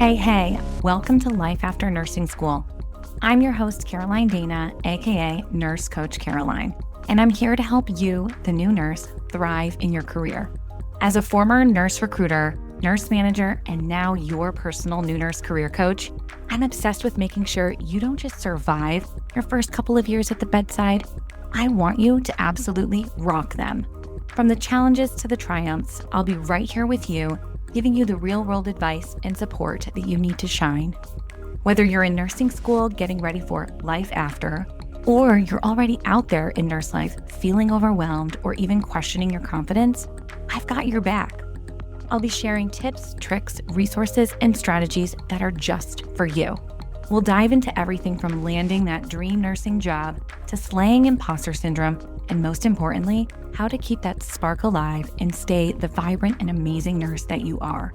Hey, welcome to Life After Nursing School. I'm your host, Caroline Dana, aka Nurse Coach Caroline, and I'm here to help you, the new nurse, thrive in your career. As a former nurse recruiter, nurse manager, and now your personal new nurse career coach, I'm obsessed with making sure you don't just survive your first couple of years at the bedside. I want you to absolutely rock them. From the challenges to the triumphs, I'll be right here with you, giving you the real-world advice and support that you need to shine. Whether you're in nursing school getting ready for life after, or you're already out there in nurse life feeling overwhelmed or even questioning your confidence, I've got your back. I'll be sharing tips, tricks, resources, and strategies that are just for you. We'll dive into everything from landing that dream nursing job to slaying imposter syndrome, and most importantly, how to keep that spark alive and stay the vibrant and amazing nurse that you are.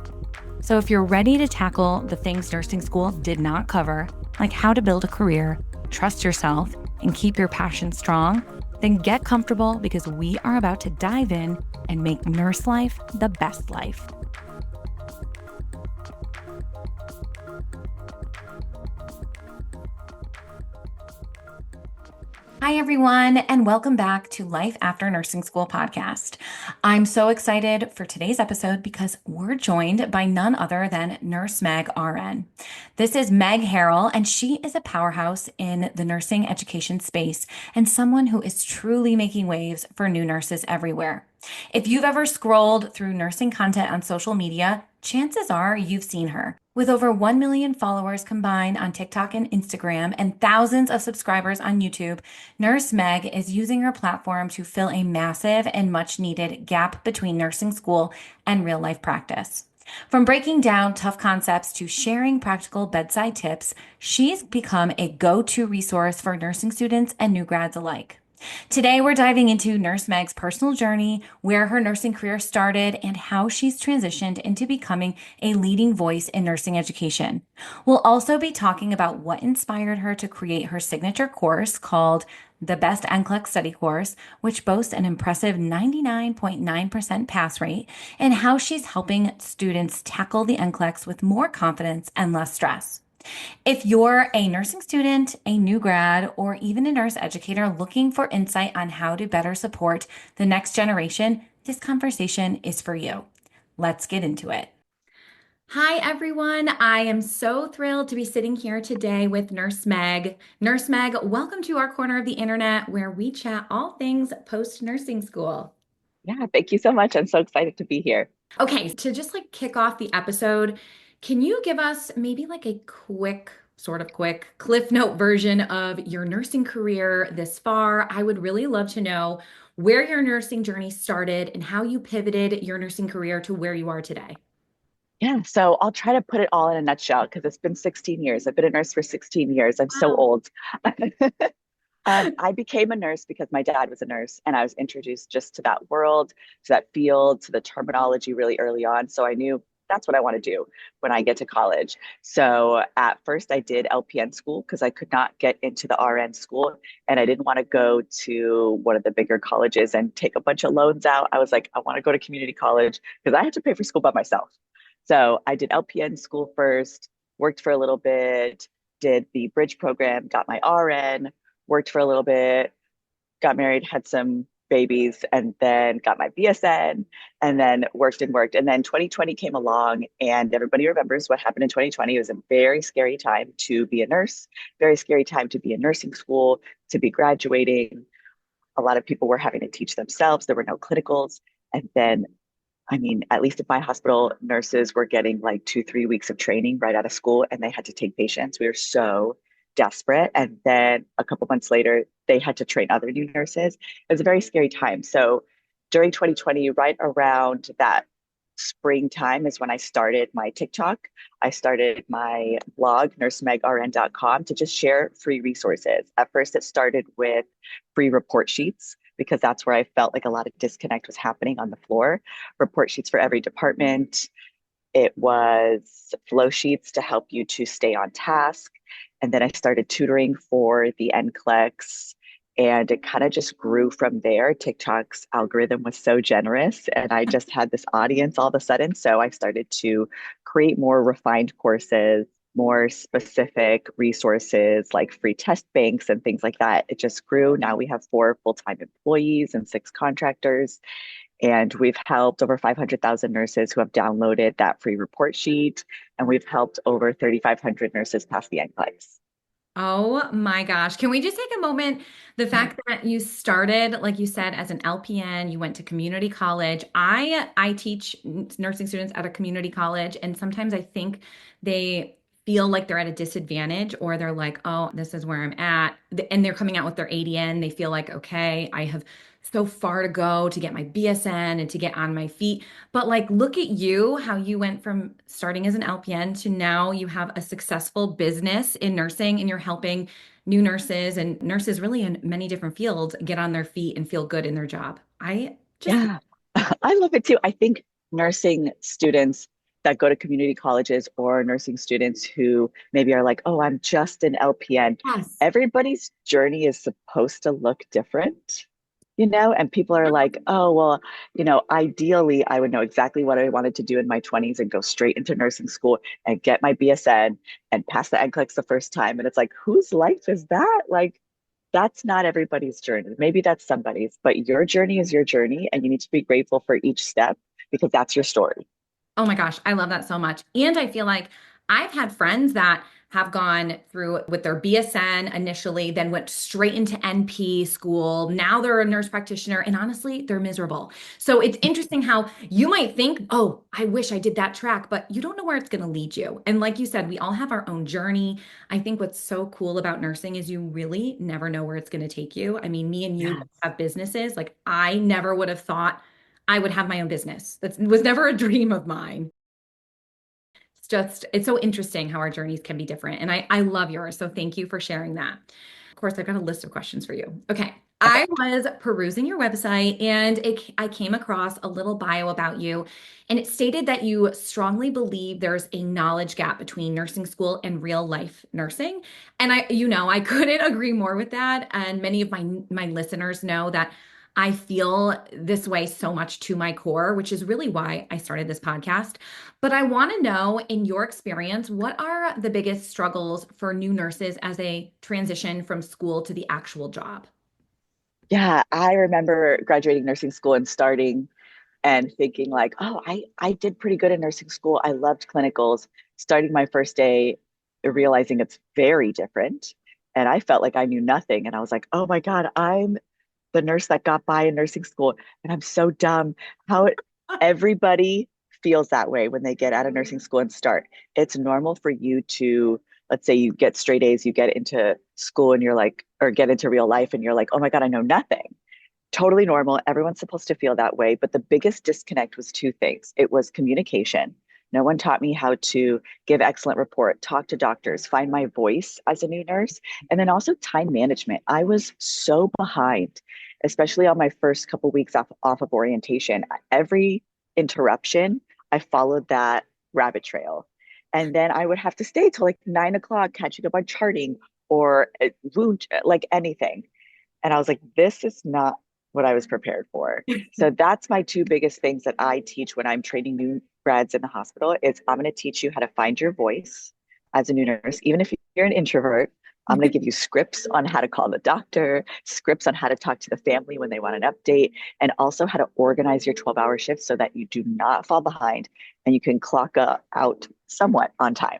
So if you're ready to tackle the things nursing school did not cover, like how to build a career, trust yourself, and keep your passion strong, then get comfortable because we are about to dive in and make nurse life the best life. Hi, everyone, and welcome back to Life After Nursing School podcast. I'm so excited for today's episode because we're joined by none other than Nurse Meg RN. This is Meg Harrell, and she is a powerhouse in the nursing education space and someone who is truly making waves for new nurses everywhere. If you've ever scrolled through nursing content on social media, chances are you've seen her. With over 1 million followers combined on TikTok and Instagram and thousands of subscribers on YouTube, Nurse Meg is using her platform to fill a massive and much needed gap between nursing school and real life practice. From breaking down tough concepts to sharing practical bedside tips, she's become a go-to resource for nursing students and new grads alike. Today, we're diving into Nurse Meg's personal journey, where her nursing career started, and how she's transitioned into becoming a leading voice in nursing education. We'll also be talking about what inspired her to create her signature course called the Best NCLEX Study Course, which boasts an impressive 99.9% pass rate, and how she's helping students tackle the NCLEX with more confidence and less stress. If you're a nursing student, a new grad, or even a nurse educator looking for insight on how to better support the next generation, this conversation is for you. Let's get into it. Hi, everyone. I am so thrilled to be sitting here today with Nurse Meg. Nurse Meg, welcome to our corner of the internet where we chat all things post-nursing school. Yeah, thank you so much. I'm so excited to be here. Okay, to just kick off the episode, can you give us maybe a quick, sort of quick Cliff Note version of your nursing career this far? I would really love to know where your nursing journey started and how you pivoted your nursing career to where you are today. Yeah, so I'll try to put it all in a nutshell because it's been 16 years. I've been a nurse for 16 years. I'm so Wow. old. I became a nurse because my dad was a nurse, and I was introduced just to that world, to that field, to the terminology really early on. So I knew that's what I want to do when I get to college. So at first, I did LPN school because I could not get into the RN school, and I didn't want to go to one of the bigger colleges and take a bunch of loans out. I was like, I want to go to community college because I had to pay for school by myself. So I did LPN school first, worked for a little bit, did the bridge program, got my RN, worked for a little bit, got married, had some babies, and then got my BSN, and then worked and worked. And then 2020 came along, and everybody remembers what happened in 2020. It was a very scary time to be a nurse, very scary time to be in nursing school, to be graduating. A lot of people were having to teach themselves. There were no clinicals. And then at least at my hospital, nurses were getting like 2, 3 weeks of training right out of school, and they had to take patients. We were so desperate. And then a couple months later, they had to train other new nurses. It was a very scary time. So during 2020, right around that springtime is when I started my TikTok. I started my blog, nursemegrn.com, to just share free resources. At first, it started with free report sheets because that's where I felt like a lot of disconnect was happening on the floor. Report sheets for every department. It was flow sheets to help you to stay on task. And then I started tutoring for the NCLEX And it kind of just grew from there. TikTok's algorithm was so generous, and I just had this audience all of a sudden. So I started to create more refined courses, more specific resources like free test banks and things like that. It just grew. Now we have 4 full-time employees and 6 contractors. And we've helped over 500,000 nurses who have downloaded that free report sheet. And we've helped over 3,500 nurses pass the NCLEX. Oh my gosh. Can we just take a moment? The fact that you started, like you said, as an LPN, you went to community college. I teach nursing students at a community college, and sometimes I think they feel like they're at a disadvantage or they're like, oh, this is where I'm at. And they're coming out with their ADN. They feel like, okay, I have so far to go to get my BSN and to get on my feet. But like, look at you, how you went from starting as an LPN to now you have a successful business in nursing and you're helping new nurses and nurses really in many different fields get on their feet and feel good in their job. I just, Yeah, I love it too. I think nursing students that go to community colleges or nursing students who maybe are like, oh, I'm just an LPN, yes. everybody's journey is supposed to look different, and people are like, oh, well, ideally, I would know exactly what I wanted to do in my 20s and go straight into nursing school and get my BSN and pass the NCLEX the first time. And it's like, whose life is that? Like, that's not everybody's journey. Maybe that's somebody's, but your journey is your journey, and you need to be grateful for each step because that's your story. Oh my gosh, I love that so much. And I feel like I've had friends that have gone through with their BSN initially, then went straight into NP school. Now they're a nurse practitioner, and honestly, they're miserable. So it's interesting how you might think, oh, I wish I did that track, but you don't know where it's going to lead you. And like you said, we all have our own journey. I think what's so cool about nursing is you really never know where it's going to take you. I mean, me and you both Yes. have businesses. Like, I never would have thought I would have my own business. That was never a dream of mine. It's so interesting how our journeys can be different. And I love yours. So thank you for sharing that. Of course, I've got a list of questions for you. Okay. Okay. I was perusing your website and I came across a little bio about you, and it stated that you strongly believe there's a knowledge gap between nursing school and real life nursing. And I couldn't agree more with that. And many of my listeners know that I feel this way so much to my core, which is really why I started this podcast. But I want to know, in your experience, what are the biggest struggles for new nurses as they transition from school to the actual job? Yeah, I remember graduating nursing school and starting and thinking like, oh, I did pretty good in nursing school. I loved clinicals. Starting my first day, realizing it's very different. And I felt like I knew nothing. And I was like, oh my God, I'm the nurse that got by in nursing school, and I'm so dumb. How everybody feels that way when they get out of nursing school and start. It's normal for you to, let's say you get straight A's, you get into school and you're like, or get into real life and you're like, oh my God, I know nothing. Totally normal. Everyone's supposed to feel that way. But the biggest disconnect was two things. It was communication. No one taught me how to give excellent report, talk to doctors, find my voice as a new nurse, and then also time management. I was so behind, especially on my first couple weeks off of orientation. Every interruption, I followed that rabbit trail. And then I would have to stay till like 9 o'clock, catching up on charting or wound, like anything. And I was like, this is not what I was prepared for. So that's my two biggest things that I teach when I'm training new grads in the hospital is I'm going to teach you how to find your voice as a new nurse. Even if you're an introvert, I'm going to give you scripts on how to call the doctor, scripts on how to talk to the family when they want an update, and also how to organize your 12-hour shifts so that you do not fall behind and you can clock out somewhat on time.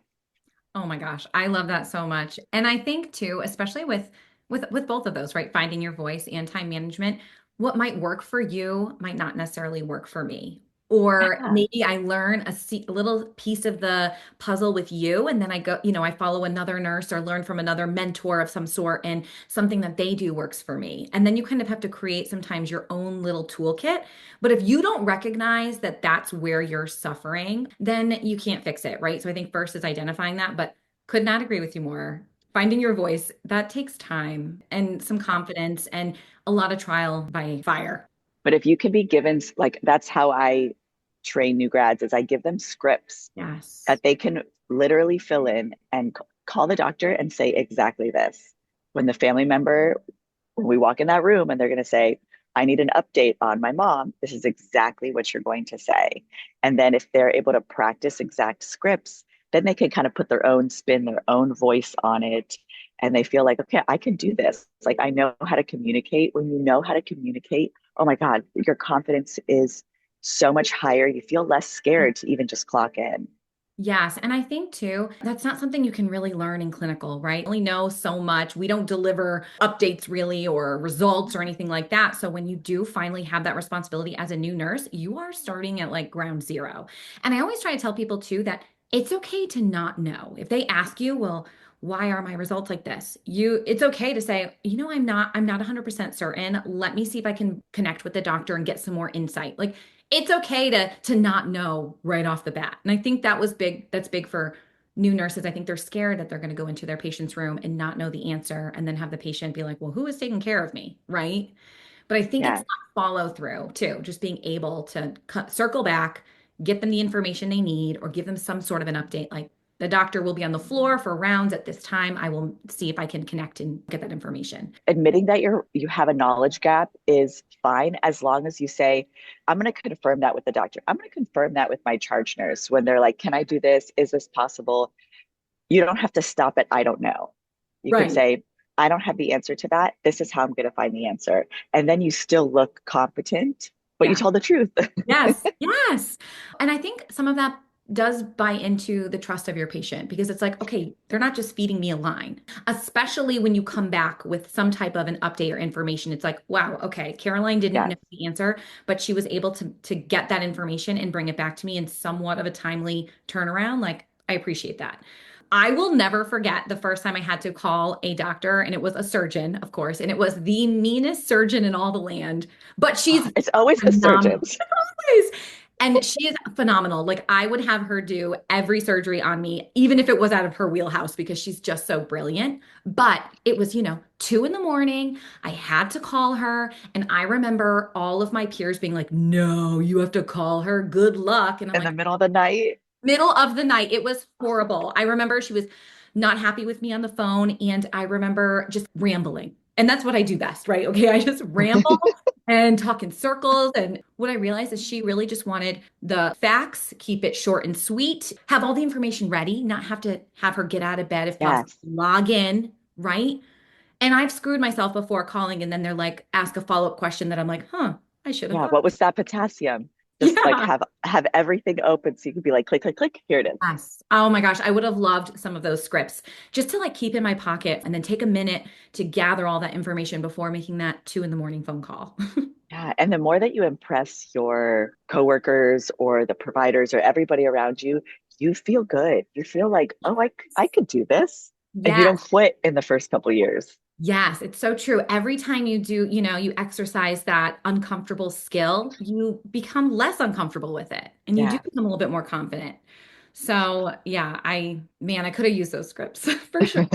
Oh my gosh, I love that so much. And I think too, especially with both of those, right? Finding your voice and time management, what might work for you might not necessarily work for me. Or Yeah. maybe I learn a little piece of the puzzle with you, and then I go, I follow another nurse or learn from another mentor of some sort, and something that they do works for me. And then you kind of have to create sometimes your own little toolkit. But if you don't recognize that that's where you're suffering, then you can't fix it, right? So I think first is identifying that, but could not agree with you more. Finding your voice, that takes time and some confidence and a lot of trial by fire. But if you can be given, like, that's how I train new grads is I give them scripts Yes. that they can literally fill in and call the doctor and say exactly this. When the family member when we walk in that room and they're going to say, I need an update on my mom, this is exactly what you're going to say. And then if they're able to practice exact scripts, then they can kind of put their own spin, their own voice on it. And they feel like, okay, I can do this. It's like, I know how to communicate. When you know how to communicate, oh my God, your confidence is so much higher. You feel less scared to even just clock in. Yes. And I think too, that's not something you can really learn in clinical, right? We only know so much. We don't deliver updates really or results or anything like that. So when you do finally have that responsibility as a new nurse, you are starting at like ground zero. And I always try to tell people too that it's okay to not know. If they ask you, well, why are my results like this? It's okay to say, I'm not 100% certain. Let me see if I can connect with the doctor and get some more insight. Like it's okay to not know right off the bat. And I think that was big. That's big for new nurses. I think they're scared that they're going to go into their patient's room and not know the answer and then have the patient be like, well, who is taking care of me? Right. But I think it's Yeah. that follow through too, just being able to circle back, get them the information they need, or give them some sort of an update. Like the doctor will be on the floor for rounds at this time. I will see if I can connect and get that information. Admitting that you have a knowledge gap is fine as long as you say, I'm going to confirm that with the doctor. I'm going to confirm that with my charge nurse when they're like, can I do this? Is this possible? You don't have to stop at I don't know. You could Right. say, I don't have the answer to that. This is how I'm going to find the answer. And then you still look competent, but you Yeah. told the truth. Yes, yes. And I think some of that does buy into the trust of your patient because it's like, okay, they're not just feeding me a line, especially when you come back with some type of an update or information. It's like, wow, okay, Caroline didn't know Yes. the answer, but she was able to get that information and bring it back to me in somewhat of a timely turnaround. Like, I appreciate that. I will never forget the first time I had to call a doctor, and it was a surgeon, of course, and it was the meanest surgeon in all the land, but she's It's always the phenomenal. surgeons. Always. And she is phenomenal. Like I would have her do every surgery on me, even if it was out of her wheelhouse, because she's just so brilliant. But it was, 2 in the morning. I had to call her. And I remember all of my peers being like, no, you have to call her. Good luck. And I'm In the like, middle of the night. middle of the night. It was horrible. I remember she was not happy with me on the phone, and I remember just rambling. And that's what I do best, right? Okay, I just ramble and talk in circles. And what I realized is she really just wanted the facts, keep it short and sweet, have all the information ready, not have to have her get out of bed if possible, Yes. log in, right? And I've screwed myself before calling, and then they're like, ask a follow-up question that I'm like, huh, I should have Yeah. thought. What was that potassium? Just like Yeah. have everything open so you could be like, click, click, click. Here it is. Yes. Oh my gosh, I would have loved some of those scripts just to like keep in my pocket and then take a minute to gather all that information before making that 2 in the morning phone call. Yeah, and the more that you impress your coworkers or the providers or everybody around you, you feel good. You feel like, oh, I could do this. And you Yes. don't quit in the first couple of years. Yes, it's so true. Every time you do, you exercise that uncomfortable skill, you become less uncomfortable with it and you do Yeah. become a little bit more confident. So, yeah, man, I could have used those scripts for sure.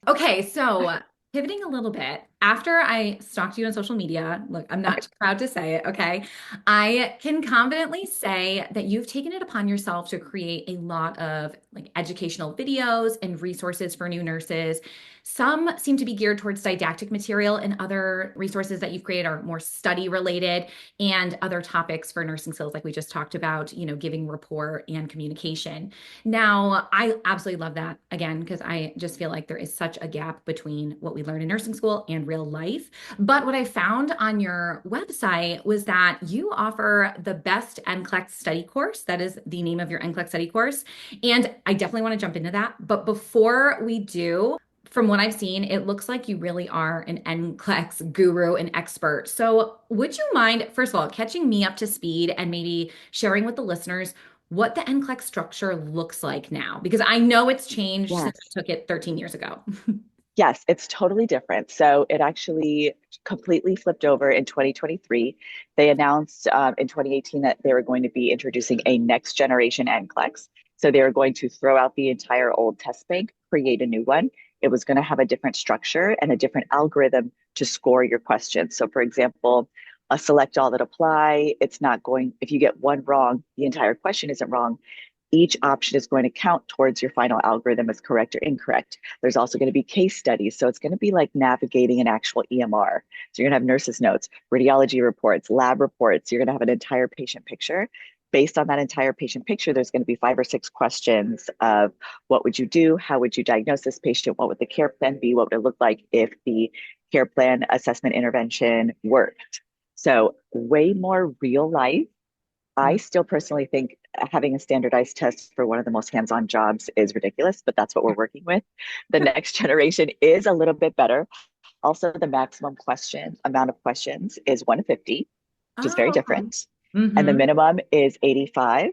Okay, so pivoting a little bit, after I stalked you on social media, look, I'm not too proud to say it, okay? I can confidently say that you've taken it upon yourself to create a lot of like educational videos and resources for new nurses. Some seem to be geared towards didactic material, and other resources that you've created are more study related and other topics for nursing skills, like we just talked about, giving rapport and communication. Now, I absolutely love that again, because I just feel like there is such a gap between what we learn in nursing school and real life. But what I found on your website was that you offer the best NCLEX study course. That is the name of your NCLEX study course. And I definitely want to jump into that. But before we do, from what I've seen, it looks like you really are an NCLEX guru and expert. So, would you mind, first of all, catching me up to speed and maybe sharing with the listeners what the NCLEX structure looks like now? Because I know it's changed since Yes. I took it 13 years ago. Yes, it's totally different. So it actually completely flipped over in 2023. They announced in 2018 that they were going to be introducing a next generation NCLEX. So they were going to throw out the entire old test bank, create a new one. It was going to have a different structure and a different algorithm to score your questions. So, for example, a select all that apply, it's not going, if you get one wrong, the entire question isn't wrong. Each option is going to count towards your final algorithm as correct or incorrect. There's also going to be case studies. So it's going to be like navigating an actual EMR. So you're going to have nurses' notes, radiology reports, lab reports. You're going to have an entire patient picture. Based on that entire patient picture, there's going to be 5 or 6 questions of what would you do? How would you diagnose this patient? What would the care plan be? What would it look like if the care plan assessment intervention worked? So way more real life. I still personally think having a standardized test for one of the most hands-on jobs is ridiculous, but that's what we're working with. The next generation is a little bit better. Also, the maximum amount of questions is 150, which is very Oh. different. And the Mm-hmm. minimum is 85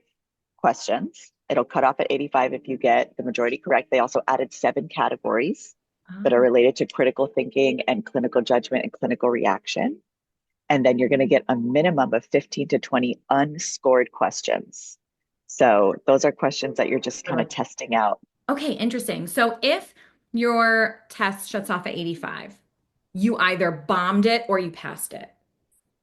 questions. It'll cut off at 85 if you get the majority correct. They also added 7 categories that are Oh. related to critical thinking and clinical judgment and clinical reaction. And then you're going to get a minimum of 15 to 20 unscored questions. So those are questions that you're just You're kind of like, testing out. okay, interesting. So if your test shuts off at 85, you either bombed it or you passed it.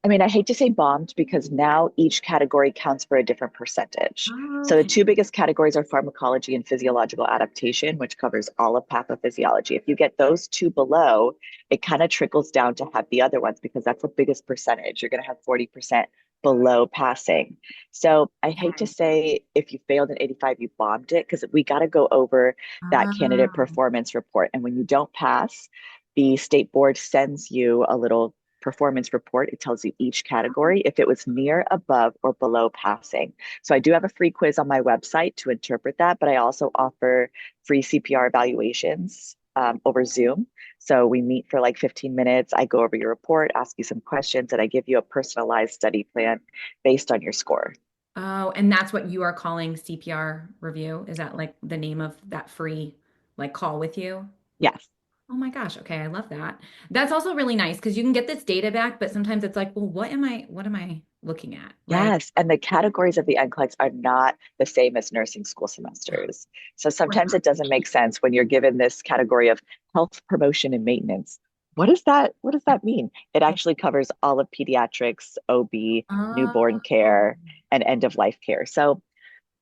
I mean, I hate to say bombed because now each category counts for a different percentage. So the Okay. 2 biggest categories are pharmacology and physiological adaptation, which covers all of pathophysiology. If you get those 2 below, it kind of trickles down to have the other ones because that's the biggest percentage. You're going to have 40% below passing. So I hate to Okay. say if you failed an 85, you bombed it because we got to go over that candidate Oh, performance report. And when you don't pass, the state board sends you a little performance report. It tells you each category if it was near, above, or below passing. So I do have a free quiz on my website to interpret that, but I also offer free CPR evaluations over Zoom. So we meet for like 15 minutes. I go over your report, ask you some questions, and I give you a personalized study plan based on your score. oh, and that's what you are calling CPR review? Is that like the name of that free like call with you? Yes. Oh my gosh. Okay, I love that. That's also really nice because you can get this data back, but sometimes it's like, well, what am I looking at? Right? Yes, and the categories of the NCLEX are not the same as nursing school semesters. So What sometimes it doesn't make sense when you're given this category of health promotion and maintenance. What is that? What does that mean? It actually covers all of pediatrics, OB, newborn Oh, care, and end of life care. So,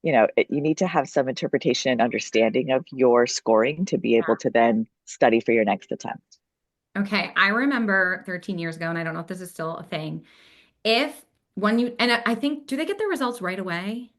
you need to have some interpretation and understanding of your scoring to be able to then study for your next attempt. okay. I remember 13 years ago, and I don't know if this is still a thing. If when you, and I think, do they get the results right away?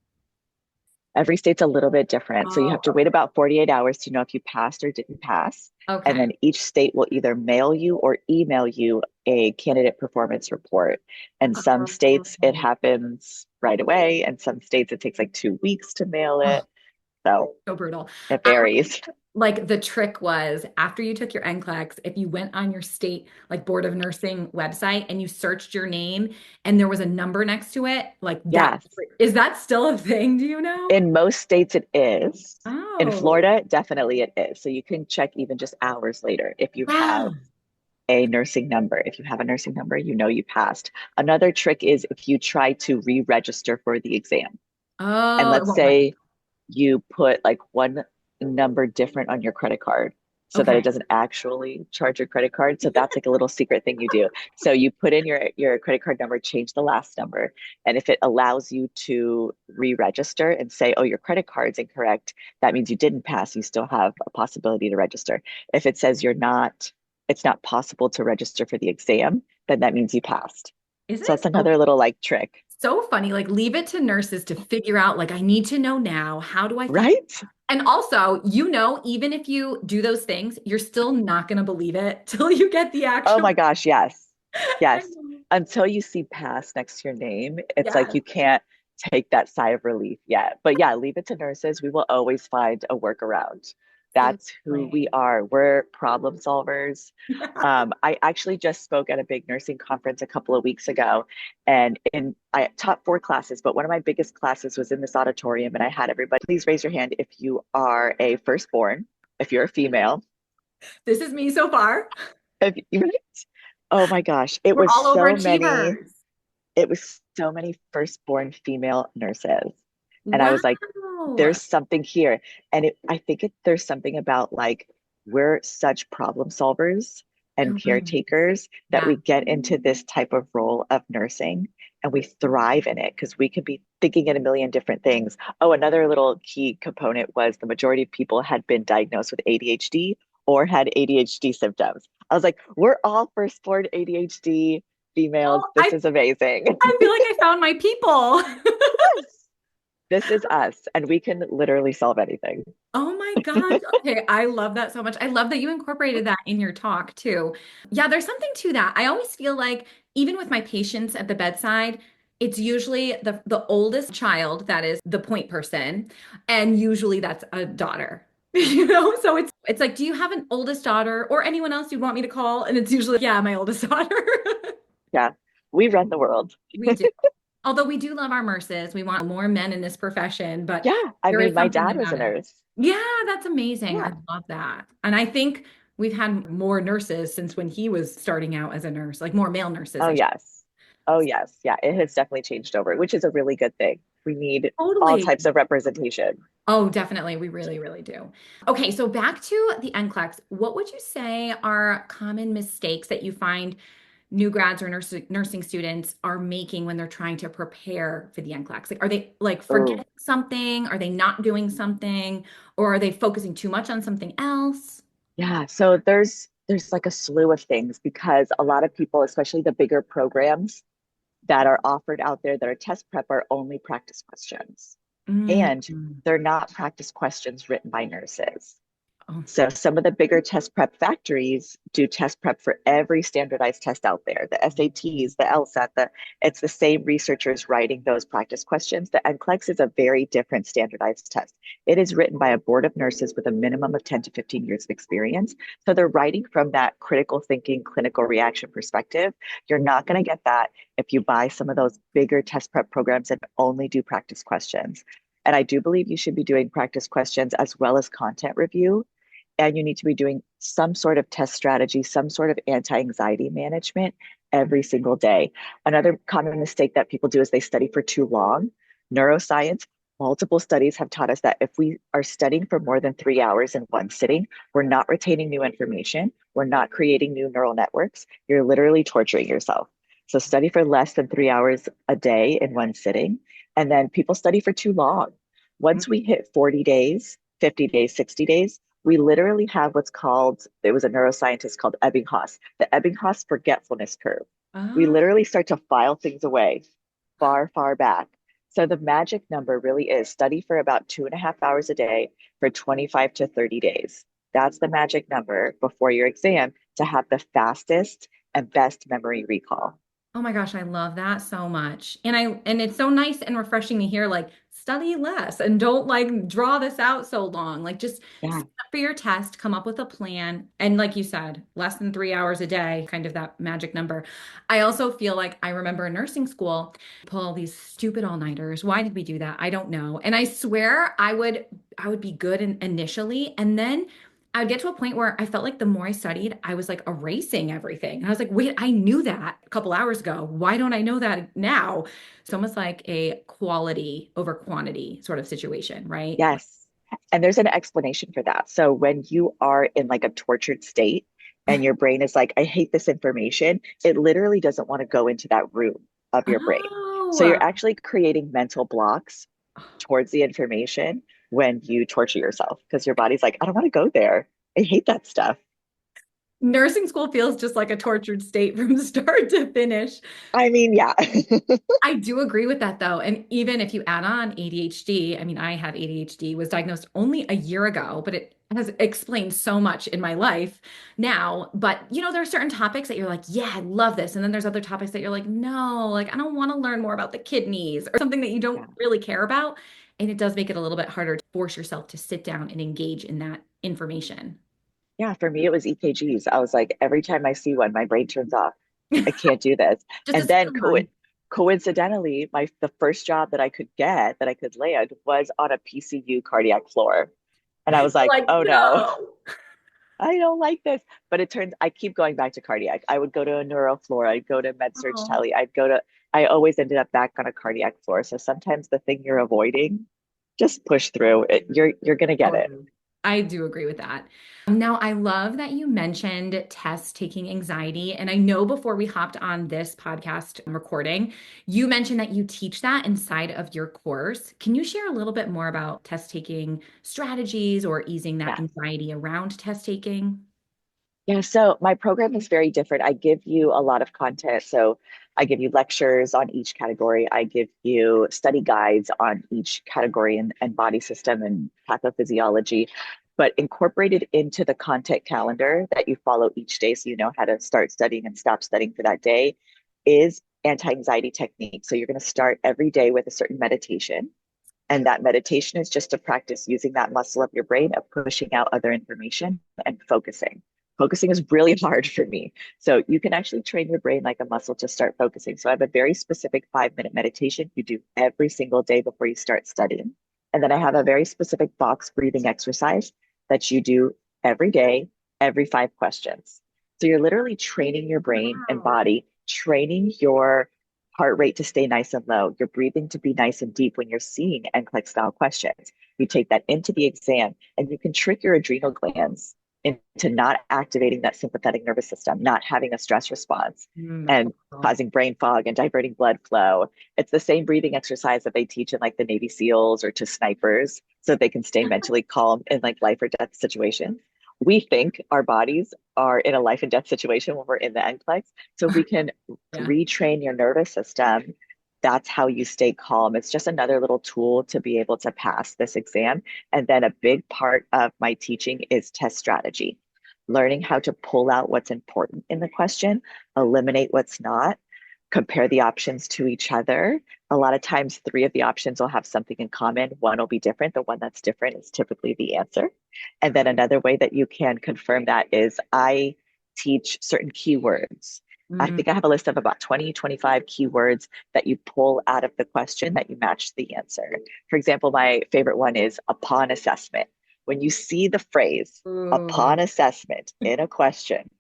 Every state's a little bit different. So you have Oh, to wait about 48 hours to know if you passed or didn't pass. And okay. then each state will either mail you or email you a candidate performance report. And some states it Oh, happens right away, and some states it takes like 2 weeks to mail oh, it. So so brutal. it I varies. like the trick was after you took your NCLEX, if you went on your state like Board of Nursing website and you searched your name and there was a number next to it, like that Yes. is that still a thing? Do you know? In most states it is. In Oh, Florida, definitely it is. So you can check even just hours later if you have wow. a nursing number. If you have a nursing number, you know you passed. Another trick is if you try to re-register for the exam. And Oh, it let's won't let say you put like one number different on your credit card you. so that it Okay. doesn't actually charge your credit card. So that's like a little secret thing you do. So you put in your credit card number, change the last number. And if it allows you to re-register and say, oh, your credit card's incorrect, that means you didn't pass. You still have a possibility to register. If it says it's not possible to register for the exam, then that means you passed. Isn't So it that's so another little like trick, so funny? Like leave it to nurses to figure out like I need to know now. How do I pass? right? And also, even if you do those things, you're still not going to believe it till you get the Oh actual. my gosh, yes. I Yes. know. Until you see pass next to your name, it's like Yes. you can't take that sigh of relief yet. But yeah, leave it to nurses. We will always find a workaround. That's who Seriously. we are. We're problem solvers. I actually just spoke at a big nursing conference a couple of weeks ago, and I taught 4 classes, but one of my biggest classes was in this auditorium, and I had everybody, please raise your hand if you are a firstborn, if you're a female, This is me so far. if you, right? Oh my gosh, We're all overachievers. it was so many firstborn female nurses. And I was like, Wow. there's something here. And I think there's something about like, we're such problem solvers and Oh, goodness. caretakers that Yeah. we get into this type of role of nursing and we thrive in it because we could be thinking in a million different things. Oh, another little key component was the majority of people had been diagnosed with ADHD or had ADHD symptoms. I was like, we're all firstborn ADHD females. Oh, This is amazing. I feel like I found my people. Yes, this is us, and we can literally solve anything. Oh my gosh. Okay, I love that so much. I love that you incorporated that in your talk too. Yeah, there's something to that. I always feel like even with my patients at the bedside, it's usually the oldest child that is the point person, and usually that's a daughter. So it's like, do you have an oldest daughter or anyone else you'd want me to call? And it's usually, yeah, my oldest daughter. Yeah, we run the world. We do. Although we do love our nurses, we want more men in this profession, but Yeah, I there is mean, my something dad was about a it. nurse. Yeah, that's amazing. I Yeah. love that. And I think we've had more nurses since when he was starting out as a nurse, like more male nurses, Oh, I should. yes. Oh, yes. Yeah, it has definitely changed over, which is a really good thing. We need all Totally. types of representation. Oh, definitely. We really, really do. Okay, so back to the NCLEX. What would you say are common mistakes that you find new grads or nursing students are making when they're trying to prepare for the NCLEX? Like, are they like Oh, forgetting something? Are they not doing something? Or are they focusing too much on something else? yeah. So there's like a slew of things because a lot of people, especially the bigger programs that are offered out there that are test prep, are only practice questions. Mm. And they're not practice questions written by nurses. Oh. So some of the bigger test prep factories do test prep for every standardized test out there, the SATs, the LSAT, it's the same researchers writing those practice questions. The NCLEX is a very different standardized test. It is written by a board of nurses with a minimum of 10 to 15 years of experience. So they're writing from that critical thinking, clinical reaction perspective. You're not going to get that if you buy some of those bigger test prep programs that only do practice questions. And I do believe you should be doing practice questions as well as content review, and you need to be doing some sort of test strategy, some sort of anti-anxiety management every single day. Another common mistake that people do is they study for too long. Neuroscience, multiple studies have taught us that if we are studying for more than 3 hours in one sitting, we're not retaining new information, we're not creating new neural networks, you're literally torturing yourself. So study for less than 3 hours a day in one sitting. And then people study for too long. Once we hit 40 days, 50 days, 60 days, we literally have what's called, there was a neuroscientist called Ebbinghaus, the Ebbinghaus forgetfulness curve. We Oh, literally start to file things away far, far back. So the magic number really is study for about 2.5 hours a day for 25 to 30 days. That's the magic number before your exam to have the fastest and best memory recall. oh my gosh, I love that so much. And it's so nice and refreshing to hear like study less and don't like draw this out so long. Like just Yeah. sign up for your test, come up with a plan. And like you said, less than 3 hours a day, kind of that magic number. I also feel like I remember in nursing school, pull these stupid all-nighters. Why did we do that? I don't know. And I swear I would be good initially. And then I would get to a point where I felt like the more I studied, I was like erasing everything. And I was like, wait, I knew that a couple hours ago. Why don't I know that now? It's almost like a quality over quantity sort of situation, right? Yes. And there's an explanation for that. So when you are in like a tortured state and your brain is like, I hate this information, it literally doesn't want to go into that room of your brain. So Oh, you're actually creating mental blocks towards the information when you torture yourself because your body's like, I don't want to go there. I hate that stuff. nursing school feels just like a tortured state from start to finish. I mean, yeah. I do agree with that though. And even if you add on ADHD, I mean, I have ADHD, was diagnosed only a year ago, but it has explained so much in my life now. But there are certain topics that you're like, yeah, I love this. And then there's other topics that you're like, no, like I don't want to learn more about the kidneys or something that you don't Yeah. really care about. And it does make it a little bit harder to force yourself to sit down and engage in that information. Yeah, for me, it was EKGs. I was like, every time I see one, my brain turns off. I can't do this. Just a And then second one. coincidentally, the first job that I could get, that I could land, was on a PCU cardiac floor. And I was You're like, like, oh no, no. I don't like this. But it turns, I keep going back to cardiac. I would go to a neuro floor. I'd go to med surg Oh. tele. I always ended up back on a cardiac floor. So sometimes the thing you're avoiding, just push through it. You're going to get it. Totally. I do agree with that. Now, I love that you mentioned test taking anxiety. And I know before we hopped on this podcast recording, you mentioned that you teach that inside of your course. Can you share a little bit more about test taking strategies or easing that Yeah. anxiety around test taking? Yeah, so my program is very different. I give you a lot of content. So I give you lectures on each category. I give you study guides on each category and body system and pathophysiology, but incorporated into the content calendar that you follow each day so you know how to start studying and stop studying for that day is anti-anxiety technique. So you're going to start every day with a certain meditation. And that meditation is just to practice using that muscle of your brain of pushing out other information and focusing. Focusing is really hard for me. So you can actually train your brain like a muscle to start focusing. So I have a very specific 5 minute meditation you do every single day before you start studying. And then I have a very specific box breathing exercise that you do every day, every 5 questions. So you're literally training your brain and Wow. body, training your heart rate to stay nice and low, your breathing to be nice and deep when you're seeing NCLEX style questions. You take that into the exam and you can trick your adrenal glands into not activating that sympathetic nervous system, not having a stress response, That's and wonderful. causing brain fog and diverting blood flow. It's the same breathing exercise that they teach in like the Navy SEALs or to snipers so they can stay mentally calm in like life or death situations. We think our bodies are in a life and death situation when we're in the NCLEX. So if we can Yeah. retrain your nervous system, that's how you stay calm. It's just another little tool to be able to pass this exam. And then a big part of my teaching is test strategy, learning how to pull out what's important in the question, eliminate what's not, compare the options to each other. A lot of times, three of the options will have something in common. One will be different. The one that's different is typically the answer. And then another way that you can confirm that is I teach certain keywords. I Mm. think I have a list of about 20, 25 keywords that you pull out of the question that you match the answer. For example, my favorite one is upon assessment. When you see the phrase Ooh. upon assessment in a question,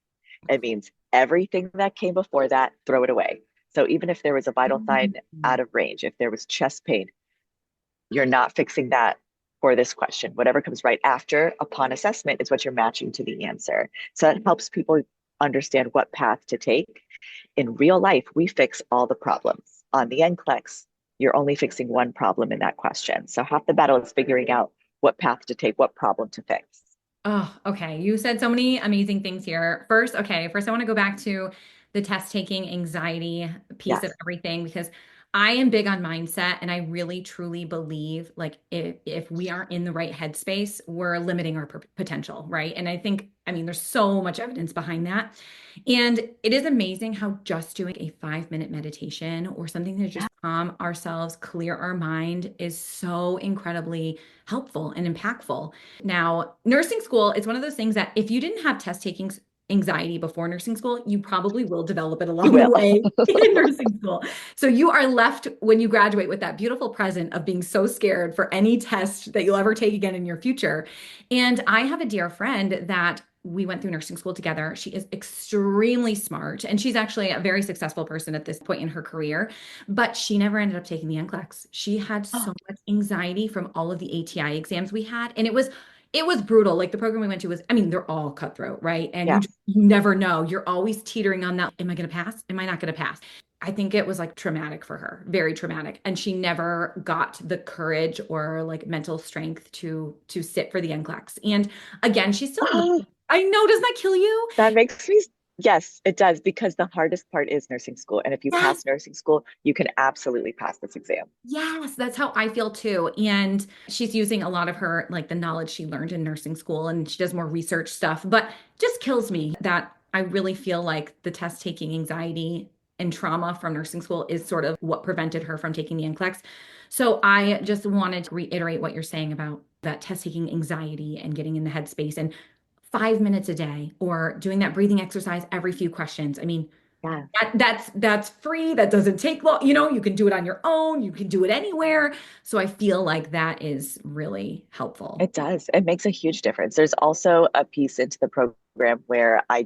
it means everything that came before that, throw it away. So even if there was a vital sign out of range, if there was chest pain, you're not fixing that for this question. Whatever comes right after upon assessment is what you're matching to the answer. So that helps people understand what path to take. In real life, we fix all the problems. On the NCLEX, you're only fixing one problem in that question. So half the battle is figuring out what path to take, what problem to fix. Oh, okay. You said so many amazing things here. First, I want to go back to the test taking anxiety piece of Yes. everything because I am big on mindset and I really truly believe like if we aren't in the right headspace, we're limiting our potential, right? And I mean, there's so much evidence behind that. And it is amazing how just doing a 5 minute meditation or something to just calm ourselves, clear our mind is so incredibly helpful and impactful. Now, nursing school is one of those things that if you didn't have test taking anxiety before nursing school, you probably will develop it You along the will. way in nursing school. So you are left when you graduate with that beautiful present of being so scared for any test that you'll ever take again in your future. And I have a dear friend that we went through nursing school together. She is extremely smart and she's actually a very successful person at this point in her career, but she never ended up taking the NCLEX. She had so much anxiety from all of the ATI exams we had and it was brutal. Like the program we went to was, I mean, they're all cutthroat, right? And Yeah. you never know. You're always teetering on that. Am I going to pass? Am I not going to pass? I think it was like traumatic for her, very traumatic. And she never got the courage or like mental strength to sit for the NCLEX. And again, she's still Oh, I know, doesn't that kill you? that makes me, yes, it does, because the hardest part is nursing school. And if you Yes. pass nursing school, you can absolutely pass this exam. Yes, that's how I feel too. And she's using a lot of her, like the knowledge she learned in nursing school, and she does more research stuff. But just kills me that I really feel like the test taking anxiety and trauma from nursing school is sort of what prevented her from taking the NCLEX. So I just wanted to reiterate what you're saying about that test taking anxiety and getting in the headspace and 5 minutes a day or doing that breathing exercise every few questions. I mean, Yeah. that's free. That doesn't take long. You can do it on your own. You can do it anywhere. So I feel like that is really helpful. It does. It makes a huge difference. There's also a piece into the program where I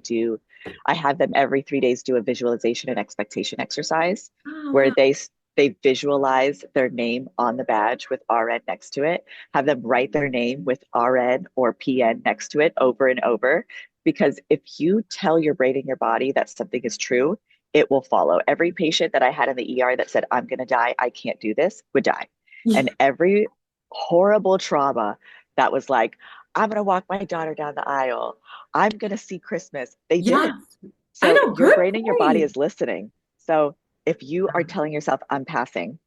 have them every 3 days do a visualization and expectation exercise Oh, where wow. They visualize their name on the badge with RN next to it, have them write their name with RN or PN next to it over and over. Because if you tell your brain and your body that something is true, it will follow. Every patient that I had in the ER that said, I'm going to die, I can't do this, would die. And every horrible trauma that was like, I'm going to walk my daughter down the aisle, I'm going to see Christmas, they did. Yeah, I So know. your Good brain and your body point. is listening. So if you are telling yourself, I'm passing,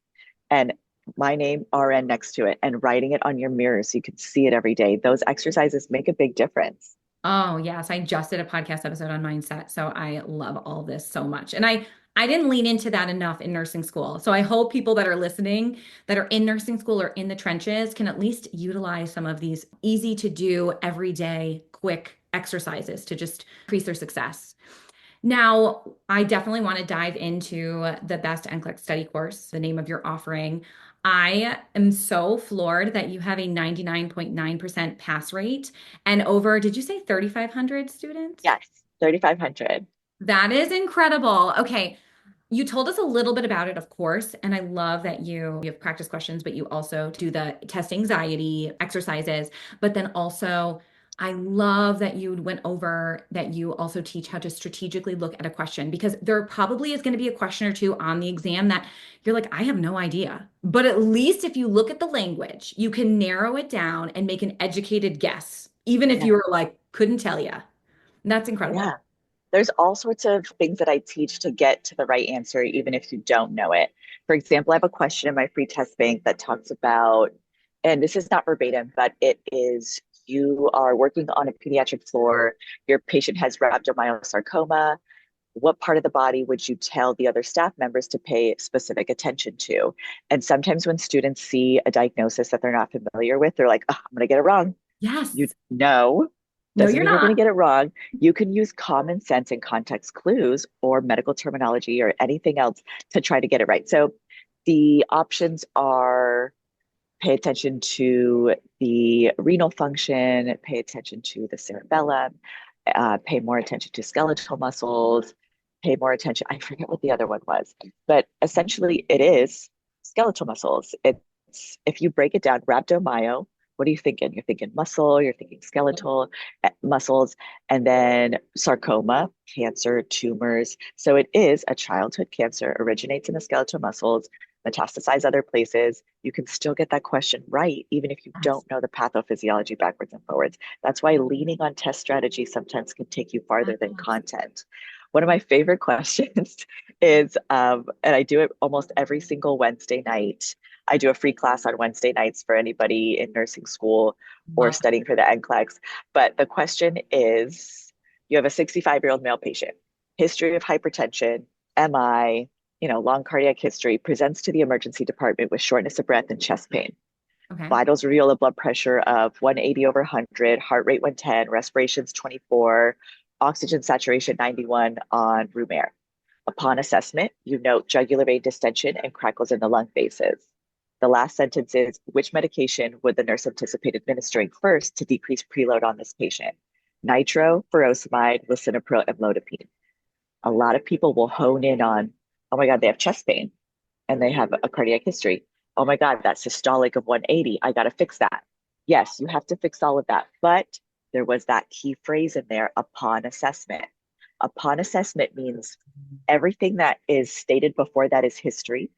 and my name RN next to it, and writing it on your mirror so you can see it every day, those exercises make a big difference. Oh, yes. I just did a podcast episode on mindset. So I love all this so much. And I didn't lean into that enough in nursing school. So I hope people that are listening that are in nursing school or in the trenches can at least utilize some of these easy to do everyday quick exercises to just increase their success. Now, I definitely want to dive into the best NCLEX study course, the name of your offering. I am so floored that you have a 99.9% pass rate and over, did you say 3,500 students? Yes, 3,500. That is incredible. Okay. You told us a little bit about it, of course, and I love that you have practice questions, but you also do the test anxiety exercises. But then also, I love that you went over that you also teach how to strategically look at a question because there probably is going to be a question or two on the exam that you're like, I have no idea. But at least if you look at the language, you can narrow it down and make an educated guess, even if Yeah. you were like, couldn't tell you. That's incredible. Yeah. There's all sorts of things that I teach to get to the right answer, even if you don't know it. For example, I have a question in my free test bank that talks about, and this is not verbatim, but it is you are working on a pediatric floor, your patient has rhabdomyosarcoma. What part of the body would you tell the other staff members to pay specific attention to? And sometimes when students see a diagnosis that they're not familiar with, they're like, oh, I'm going to get it wrong. You Yes. know, No, doesn't you're mean you're going not. to get it wrong. You can use common sense and context clues or medical terminology or anything else to try to get it right. So the options are pay attention to the renal function, pay attention to the cerebellum, pay more attention to skeletal muscles, pay more attention. I forget what the other one was, but essentially it is skeletal muscles. It's if you break it down, rhabdomyo, what are you thinking? You're thinking muscle, you're thinking skeletal muscles, and then sarcoma, cancer, tumors. So it is a childhood cancer, originates in the skeletal muscles, metastasize other places. You can still get that question right, even if you Yes. don't know the pathophysiology backwards and forwards. That's why leaning on test strategy sometimes can take you farther than Yes. content. One of my favorite questions is, and I do it almost every single Wednesday night. I do a free class on Wednesday nights for anybody in nursing school or Love studying for the NCLEX. But the question is, you have a 65-year-old male patient, history of hypertension, MI, long cardiac history, presents to the emergency department with shortness of breath and chest pain. that. Okay. Vitals reveal a blood pressure of 180 over 100, heart rate 110, respirations 24, oxygen saturation 91 on room air. Upon assessment, you note jugular vein distension and crackles in the lung bases. The last sentence is, which medication would the nurse anticipate administering first to decrease preload on this patient? Nitro, furosemide, lisinopril, and amlodipine. A lot of people will hone in on, oh my God, they have chest pain and they have a cardiac history. Oh my God, that's systolic of 180. I got to fix that. Yes, you have to fix all of that. But there was that key phrase in there, upon assessment. Upon assessment means everything that is stated before that is history.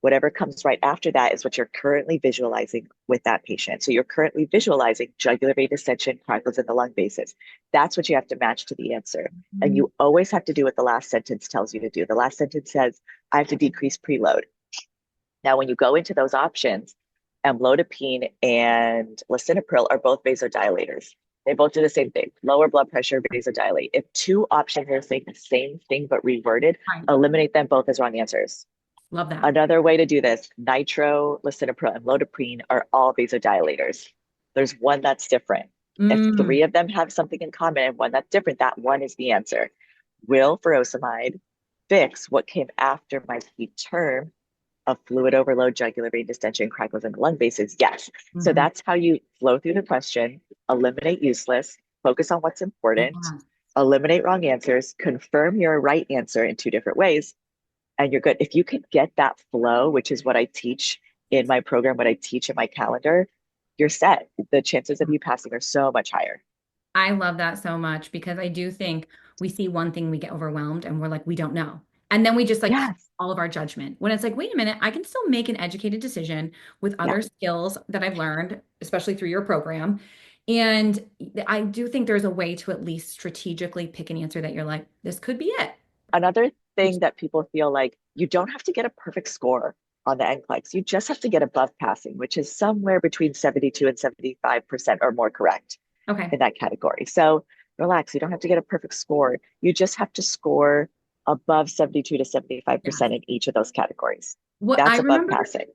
Whatever comes right after that is what you're currently visualizing with that patient. So you're currently visualizing jugular vein distension, crackles in the lung bases. That's what you have to match to the answer. And Mm, you always have to do what the last sentence tells you to do. The last sentence says, I have to decrease preload. Now, when you go into those options, amlodipine and lisinopril are both vasodilators. They both do the same thing, lower blood pressure, vasodilate. If two options are saying the same thing but reworded, right. eliminate them both as wrong answers. Love that. Another way to do this, nitro, lisinopril, and amlodipine are all vasodilators. There's one that's different. If Mm, three of them have something in common and one that's different, that one is the answer. Will furosemide fix what came after my key term of fluid overload, jugular vein distension, crackles in the lung bases? Yes. So mhm. that's how you flow through the question, eliminate useless, focus on what's important, Yes. eliminate wrong answers, confirm your right answer in two different ways, and you're good. If you can get that flow, which is what I teach in my program, what I teach in my calendar, you're set. The chances of you passing are so much higher. I love that so much because I do think we see one thing, we get overwhelmed and we're like, we don't know. And then we just like Yes. all of our judgment when it's like, wait a minute, I can still make an educated decision with Yeah. other skills that I've learned, especially through your program. And I do think there's a way to at least strategically pick an answer that you're like, this could be it. Another Which, thing that people feel like you don't have to get a perfect score on the NCLEX. You just have to get above passing, which is somewhere between 72 and 75% or more correct okay. in that category. So relax, you don't have to get a perfect score. You just have to score above 72 to Yes. 75% in each of those categories. What That's above passing.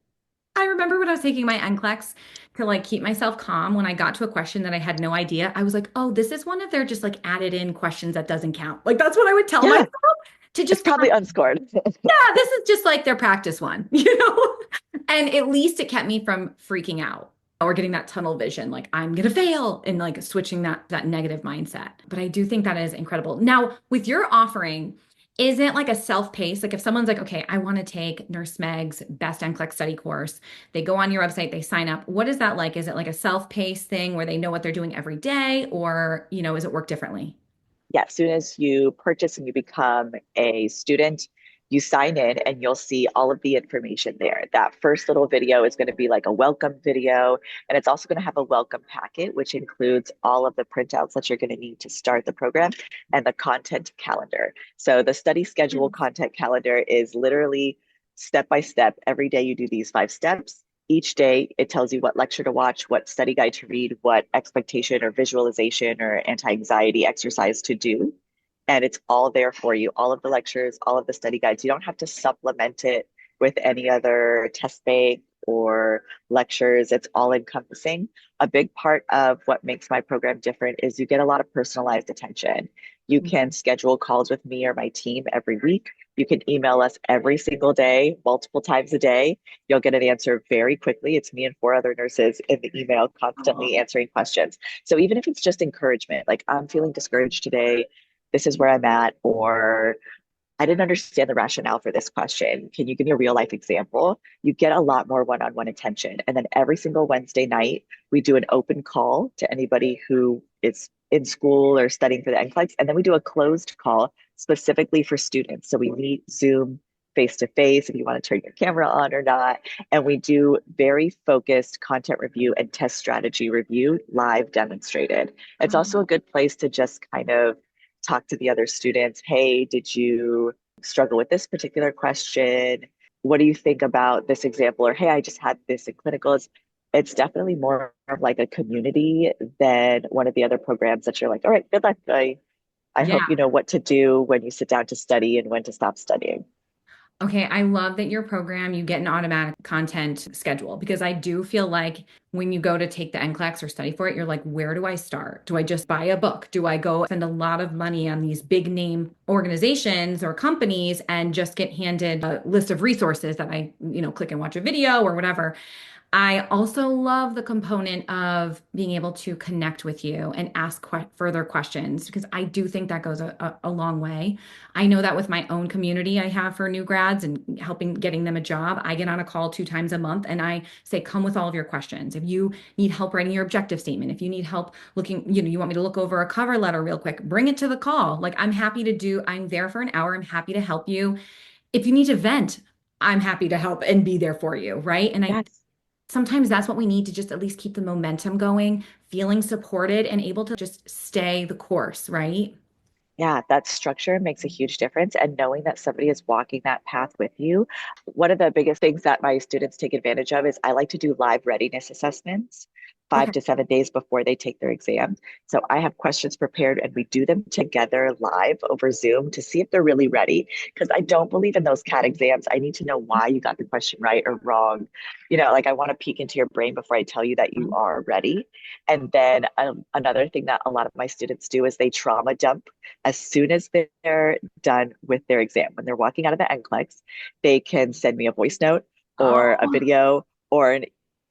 I remember when I was taking my NCLEX to like keep myself calm when I got to a question that I had no idea. I was like, oh, this is one of their just like added in questions that doesn't count. Like that's what I would tell Yeah, myself to it's just probably unscored. yeah, this is just like their practice one, you know? And at least it kept me from freaking out or getting that tunnel vision, like I'm gonna fail and like switching that negative mindset. But I do think that is incredible. Now, with your offering, is it like a self-paced? Like if someone's like, okay, I want to take Nurse Meg's Best NCLEX study course, they go on your website, they sign up. What is that like? Is it like a self-paced thing where they know what they're doing every day, or, does it work differently? Yeah, as soon as you purchase and you become a student, you sign in and you'll see all of the information there. That first little video is going to be like a welcome video, and it's also going to have a welcome packet, which includes all of the printouts that you're going to need to start the program and the content calendar. So the study schedule content calendar is literally step by step. Every day you do these 5 steps. Each day, it tells you what lecture to watch, what study guide to read, what expectation or visualization or anti anxiety exercise to do. And it's all there for you, all of the lectures, all of the study guides. You don't have to supplement it with any other test bank or lectures. It's all encompassing. A big part of what makes my program different is you get a lot of personalized attention. You can schedule calls with me or my team every week. You can email us every single day, multiple times a day. You'll get an answer very quickly. It's me and 4 other nurses in the email constantly answering questions. So even if it's just encouragement, like I'm feeling discouraged today, this is where I'm at, or I didn't understand the rationale for this question. Can you give me a real life example? You get a lot more one on one attention. And then every single Wednesday night, we do an open call to anybody who is in school or studying for the NCLEX. And then we do a closed call specifically for students. So we meet Zoom face to face if you want to turn your camera on or not. And we do very focused content review and test strategy review live demonstrated. It's also a good place to just kind of talk to the other students. Hey, did you struggle with this particular question? What do you think about this example? Or hey, I just had this in clinicals. It's definitely more of like a community than one of the other programs that you're like, all right, good luck. I hope Yeah. you know what to do when you sit down to study and when to stop studying. Okay, I love that your program, you get an automatic content schedule because I do feel like when you go to take the NCLEX or study for it, you're like, where do I start? Do I just buy a book? Do I go spend a lot of money on these big name organizations or companies and just get handed a list of resources that I, click and watch a video or whatever? I also love the component of being able to connect with you and ask further questions because I do think that goes a long way. I know that with my own community I have for new grads and helping getting them a job, I get on a call 2 times a month and I say, come with all of your questions. If you need help writing your objective statement, if you need help looking, you want me to look over a cover letter real quick, bring it to the call. Like I'm there for an hour. I'm happy to help you. If you need to vent, I'm happy to help and be there for you. Right. And I Yes. sometimes that's what we need to just at least keep the momentum going, feeling supported and able to just stay the course, right? Yeah, that structure makes a huge difference. And knowing that somebody is walking that path with you. One of the biggest things that my students take advantage of is I like to do live readiness assessments five Okay. to 7 days before they take their exam. So I have questions prepared and we do them together live over Zoom to see if they're really ready. Because I don't believe in those CAT exams. I need to know why you got the question right or wrong. Like I want to peek into your brain before I tell you that you are ready. And then another thing that a lot of my students do is they trauma dump as soon as they're done with their exam. When they're walking out of the NCLEX, they can send me a voice note or a Oh, video or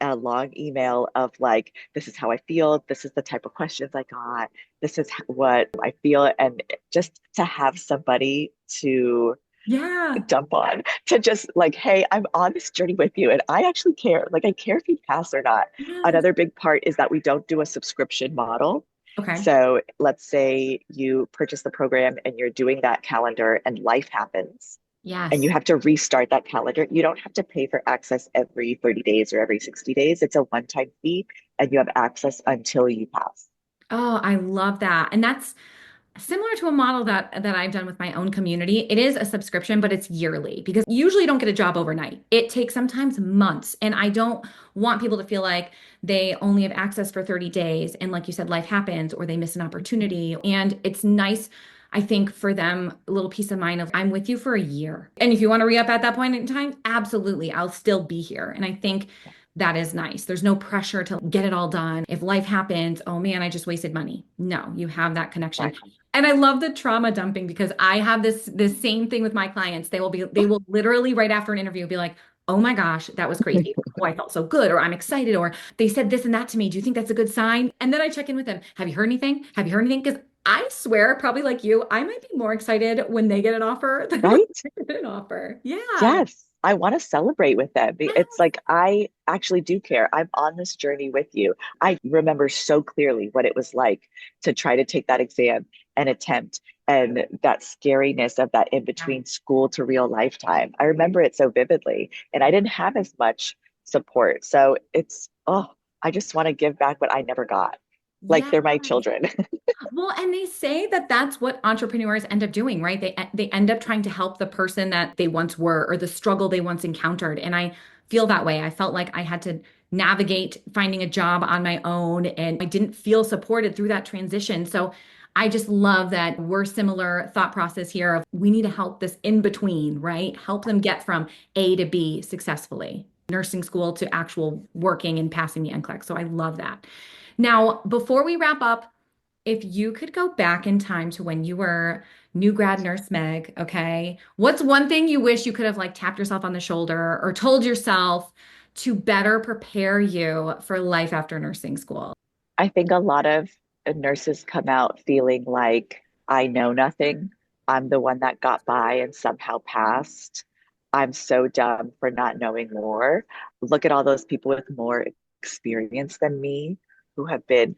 a long email of like, this is how I feel. This is the type of questions I got. This is what I feel. And just to have somebody to Yeah. dump on to just like, hey, I'm on this journey with you and I actually care. Like, I care if you pass or not. Yes. Another big part is that we don't do a subscription model. Okay. So let's say you purchase the program and you're doing that calendar and life happens and you Yes. have to restart that calendar. You don't have to pay for access every 30 days or every 60 days. It's a one-time fee and you have access until you pass. Oh, I love that. And that's similar to a model that I've done with my own community. It is a subscription, but it's yearly because usually you don't get a job overnight. It takes sometimes months, and I don't want people to feel like they only have access for 30 days and like you said life happens or they miss an opportunity. And it's nice I think for them a little peace of mind of I'm with you for a year. And if you want to re-up at that point in time, absolutely, I'll still be here. And I think that is nice. There's no pressure to get it all done. If life happens, oh man, I just wasted money. No, you have that connection. Exactly. And I love the trauma dumping because I have this same thing with my clients. They will literally right after an interview be like, "Oh my gosh, that was crazy. Oh, I felt so good," or "I'm excited," or "They said this and that to me. Do you think that's a good sign?" And then I check in with them. Have you heard anything? Have you heard anything? Because I swear, probably like you, I might be more excited when they get an offer than when Right? I get an offer. Yeah. Yes, I want to celebrate with them. It's Yes. like I actually do care. I'm on this journey with you. I remember so clearly what it was like to try to take that exam and attempt and that scariness of that in between school to real lifetime. I remember it so vividly, and I didn't have as much support. So I just want to give back what I never got. Like Yeah. they're my children. Well, and they say that that's what entrepreneurs end up doing, right? They end up trying to help the person that they once were or the struggle they once encountered. And I feel that way. I felt like I had to navigate finding a job on my own and I didn't feel supported through that transition. So I just love that we're similar thought process here of we need to help this in between, right? Help them get from A to B successfully, nursing school to actual working and passing the NCLEX. So I love that. Now, before we wrap up, if you could go back in time to when you were new grad nurse Meg, okay, what's one thing you wish you could have like tapped yourself on the shoulder or told yourself to better prepare you for life after nursing school? I think a lot of nurses come out feeling like I know nothing. I'm the one that got by and somehow passed. I'm so dumb for not knowing more. Look at all those people with more experience than me who have been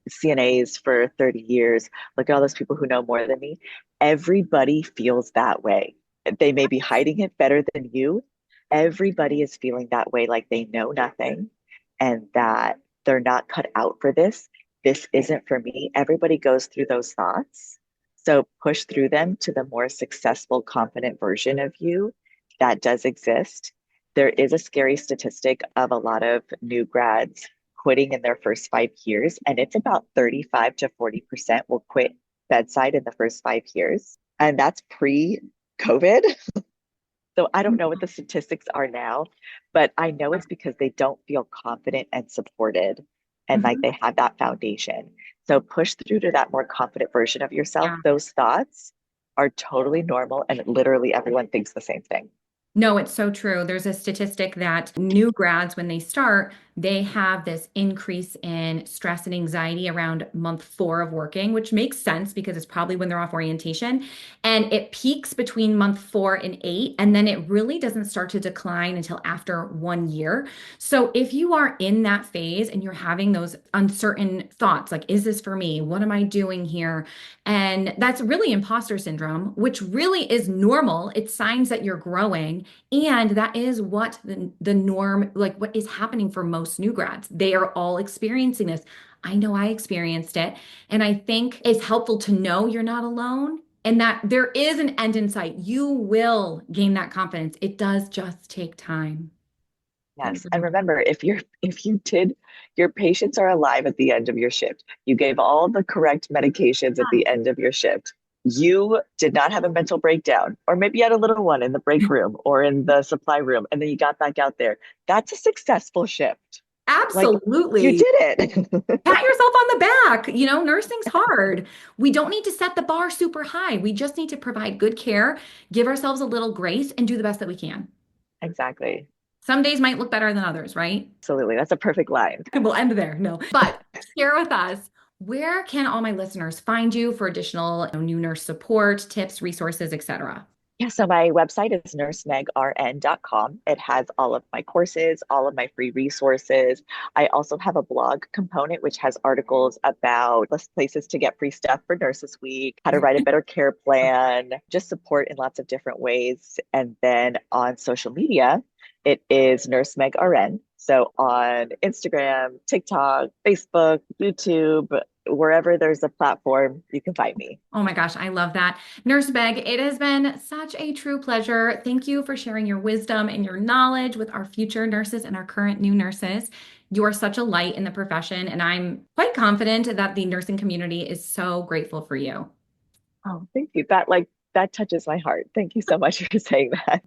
CNAs for 30 years. Look at all those people who know more than me. Everybody feels that way. They may be hiding it better than you. Everybody is feeling that way, like they know nothing and that they're not cut out for this. This isn't for me. Everybody goes through those thoughts. So push through them to the more successful, confident version of you that does exist. There is a scary statistic of a lot of new grads quitting in their first 5 years, and it's about 35 to 40% will quit bedside in the first 5 years. And that's pre-COVID. So I don't know what the statistics are now, but I know it's because they don't feel confident and supported and like Mhm. they have that foundation. So push through to that more confident version of yourself. Yeah. Those thoughts are totally normal and literally everyone thinks the same thing. No, it's so true. There's a statistic that new grads, when they start, they have this increase in stress and anxiety around month 4 of working, which makes sense because it's probably when they're off orientation. And it peaks between month 4 and 8, and then it really doesn't start to decline until after 1 year. So if you are in that phase and you're having those uncertain thoughts, like, is this for me? What am I doing here? And that's really imposter syndrome, which really is normal. It's signs that you're growing. And that is what the norm, like what is happening for most new grads. They are all experiencing this. I know I experienced it. And I think it's helpful to know you're not alone and that there is an end in sight. You will gain that confidence. It does just take time. It Yes. And really remember, if you did, your patients are alive at the end of your shift. You gave all the correct medications at the does. end of your shift. You did not have a mental breakdown, or maybe you had a little one in the break room or in the supply room, and then you got back out there. That's a successful shift. Like you Absolutely. did it. Pat yourself on the back. You know, nursing's hard. We don't need to set the bar super high. We just need to provide good care, give ourselves a little grace, and do the best that we can. Exactly. Some days might look better than others, right? Absolutely. That's a perfect line. We'll end there. No. But share with us, where can all my listeners find you for additional new nurse support, tips, resources, etc.? Yeah, so my website is nursemegrn.com. It has all of my courses, all of my free resources. I also have a blog component, which has articles about list places to get free stuff for Nurses Week, how to write a better care plan, just support in lots of different ways. And then on social media, it is nursemegrn. So on Instagram, TikTok, Facebook, YouTube, wherever there's a platform, you can find me. Oh my gosh, I love that. Nurse Meg, it has been such a true pleasure. Thank you for sharing your wisdom and your knowledge with our future nurses and our current new nurses. You are such a light in the profession, and I'm quite confident that the nursing community is so grateful for you. Oh, thank you. That touches my heart. Thank you so much for saying that.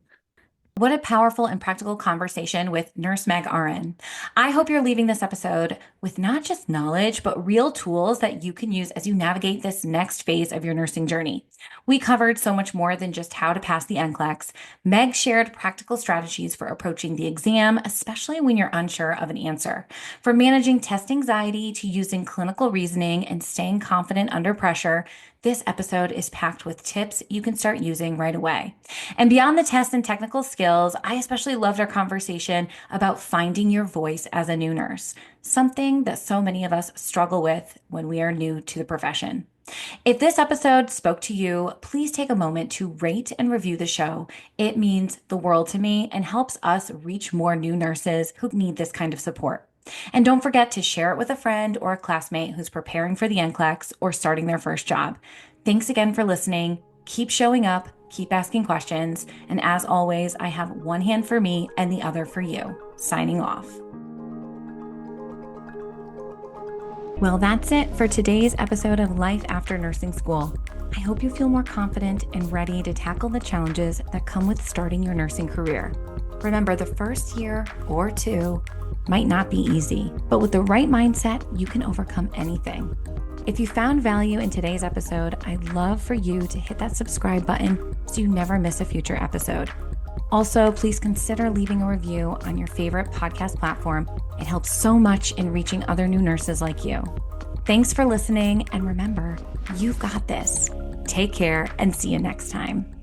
What a powerful and practical conversation with Nurse Meg RN. I hope you're leaving this episode with not just knowledge, but real tools that you can use as you navigate this next phase of your nursing journey. We covered so much more than just how to pass the NCLEX. Meg shared practical strategies for approaching the exam, especially when you're unsure of an answer. From managing test anxiety to using clinical reasoning and staying confident under pressure, this episode is packed with tips you can start using right away. And beyond the test and technical skills, I especially loved our conversation about finding your voice as a new nurse, something that so many of us struggle with when we are new to the profession. If this episode spoke to you, please take a moment to rate and review the show. It means the world to me and helps us reach more new nurses who need this kind of support. And don't forget to share it with a friend or a classmate who's preparing for the NCLEX or starting their first job. Thanks again for listening. Keep showing up, keep asking questions, and as always, I have one hand for me and the other for you. Signing off. Well, that's it for today's episode of Life After Nursing School. I hope you feel more confident and ready to tackle the challenges that come with starting your nursing career. Remember, the first year or two might not be easy, but with the right mindset, you can overcome anything. If you found value in today's episode, I'd love for you to hit that subscribe button so you never miss a future episode. Also, please consider leaving a review on your favorite podcast platform. It helps so much in reaching other new nurses like you. Thanks for listening, and remember, you've got this. Take care and see you next time.